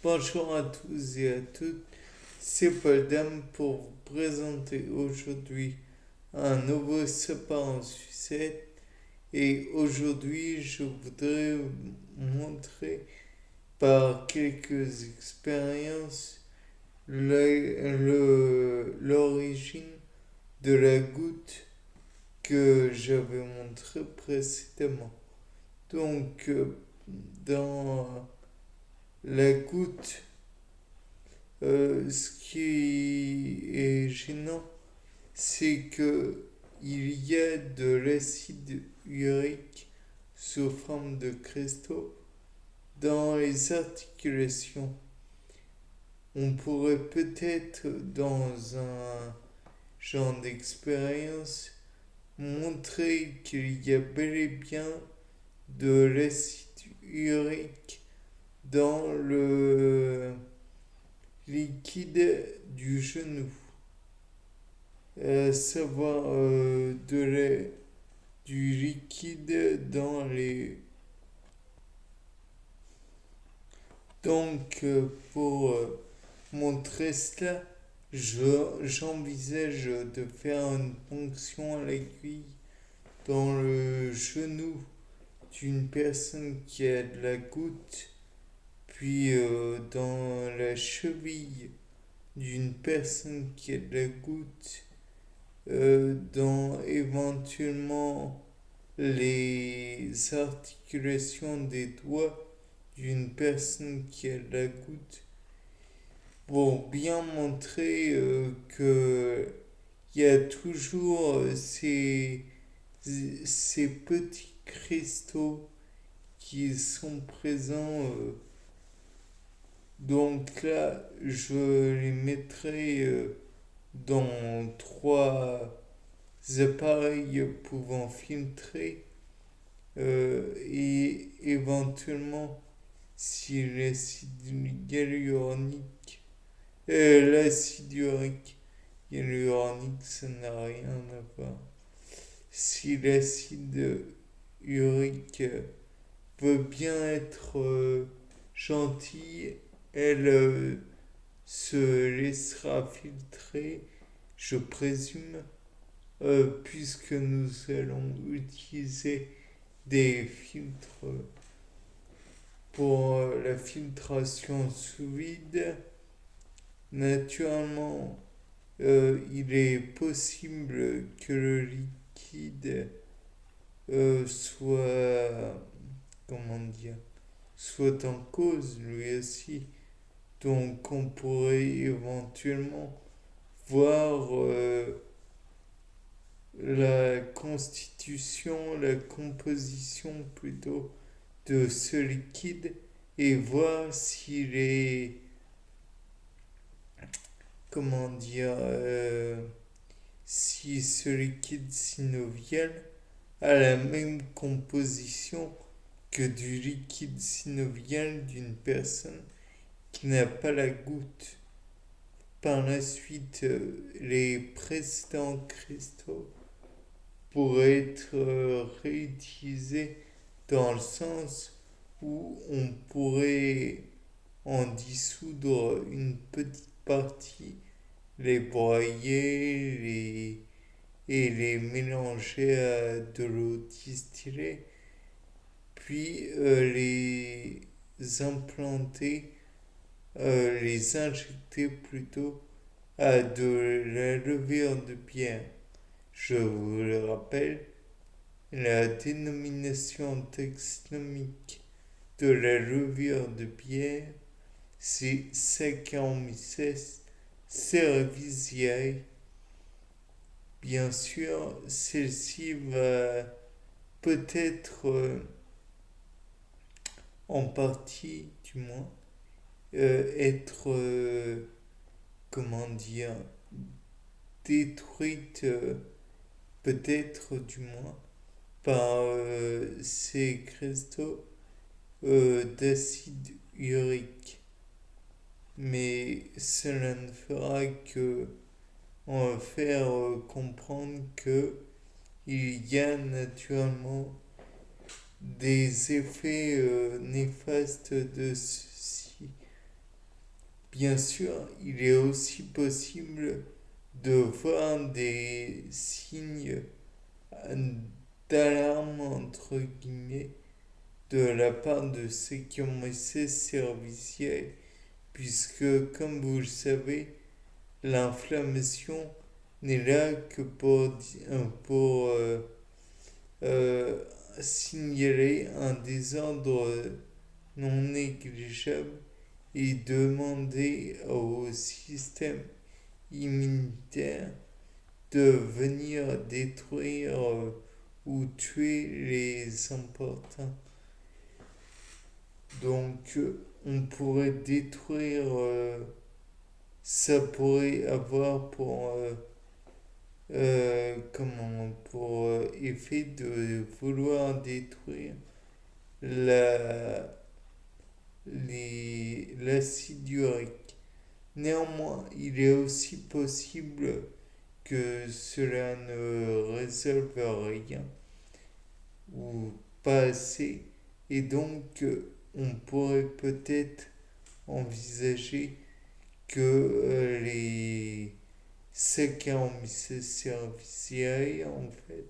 Bonjour à tous et à toutes, c'est Paul Dame pour vous présenter aujourd'hui un nouveau sapin en sucette et aujourd'hui je voudrais vous montrer par quelques expériences l'origine de la goutte que j'avais montrée précédemment. Donc dans la goutte, ce qui est gênant, c'est que il y a de l'acide urique sous forme de cristaux dans les articulations. On pourrait peut-être, dans un genre d'expérience, montrer qu'il y a bel et bien de l'acide urique dans le liquide du genou, savoir du liquide dans les... Donc, pour montrer cela, j'envisage de faire une ponction à l'aiguille dans le genou d'une personne qui a de la goutte, puis dans la cheville d'une personne qui a de la goutte, dans éventuellement les articulations des doigts d'une personne qui a de la goutte, pour bien montrer que il y a toujours ces petits cristaux qui sont présents. Donc là, je les mettrai dans trois appareils pouvant filtrer et éventuellement si l'acide urique hyaluronique, ça n'a rien à voir. Si l'acide urique veut bien être gentil, elle se laissera filtrer, je présume, puisque nous allons utiliser des filtres pour la filtration sous vide. Naturellement, il est possible que le liquide soit, comment dire, soit en cause lui aussi. Donc on pourrait éventuellement voir la constitution, la composition plutôt de ce liquide et voir s'il est, comment dire, si ce liquide synovial a la même composition que du liquide synovial d'une personne qui n'a pas la goutte. Par la suite, les précédents cristaux pourraient être réutilisés dans le sens où on pourrait en dissoudre une petite partie, les broyer et les mélanger à de l'eau distillée, puis les implanter, les injecter plutôt à de la levure de bière. Je vous le rappelle, la dénomination taxonomique de la levure de bière, c'est Saccharomyces cerevisiae. Bien sûr, celle-ci va peut-être, en partie du moins, être, comment dire, détruite, peut-être du moins, par ces cristaux d'acide urique. Mais cela ne fera que en faire comprendre que il y a naturellement des effets néfastes de ceci Bien sûr, il est aussi possible de voir des signes d'alarme, entre guillemets, de la part de ceux qui ont ces serviciels, puisque, comme vous le savez, l'inflammation n'est là que pour euh, signaler un désordre non négligeable et demander au système immunitaire de venir détruire ou tuer les importants. Donc on pourrait détruire, ça pourrait avoir pour effet de vouloir détruire la, l'acide urique. Néanmoins, il est aussi possible que cela ne résolve rien ou pas assez, et donc on pourrait peut-être envisager que ceux qui ont mis ce service en fait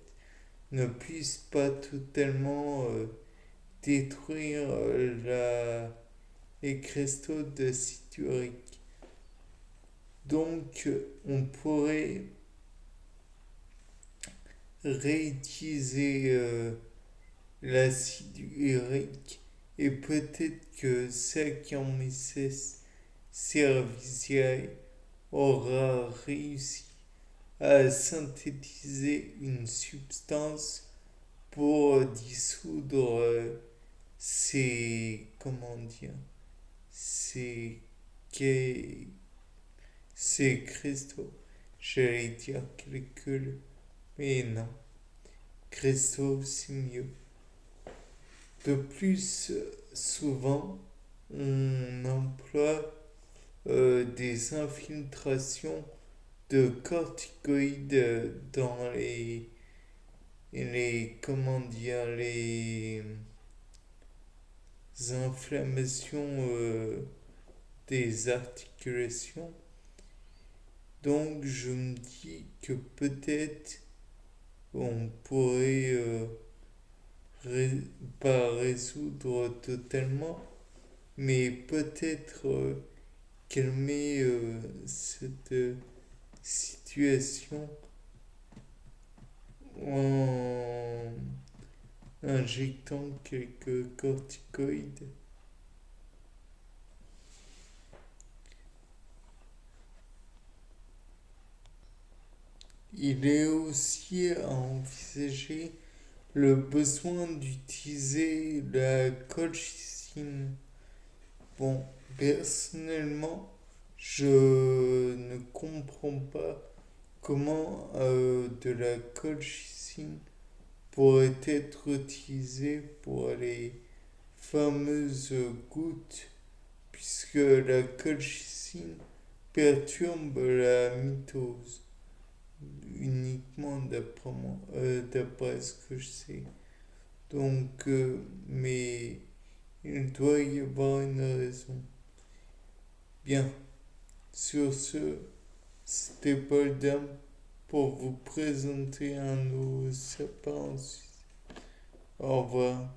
ne puissent pas totalement détruire les cristaux de urique. Donc on pourrait réutiliser l'acide urique, et peut-être que ceux qui ont mis ces serviciels aura réussi à synthétiser une substance pour dissoudre ces, comment dire, ces, ces cristaux. J'allais dire calcul, mais non. Cristaux, c'est mieux. De plus, souvent, on emploie des infiltrations de corticoïdes dans comment dire, les inflammations des articulations. Donc je me dis que peut-être on pourrait pas résoudre totalement, mais peut-être calmer cette situation en injectant quelques corticoïdes. Il est aussi à envisager le besoin d'utiliser la colchicine. Bon, personnellement, je ne comprends pas comment de la colchicine pourrait être utilisée pour les fameuses gouttes, puisque la colchicine perturbe la mitose uniquement d'après ce que je sais. Donc, mais il doit y avoir une raison. Bien, sur ce, c'était Paul Dam pour vous présenter un nouveau sapin en Suisse. Au revoir.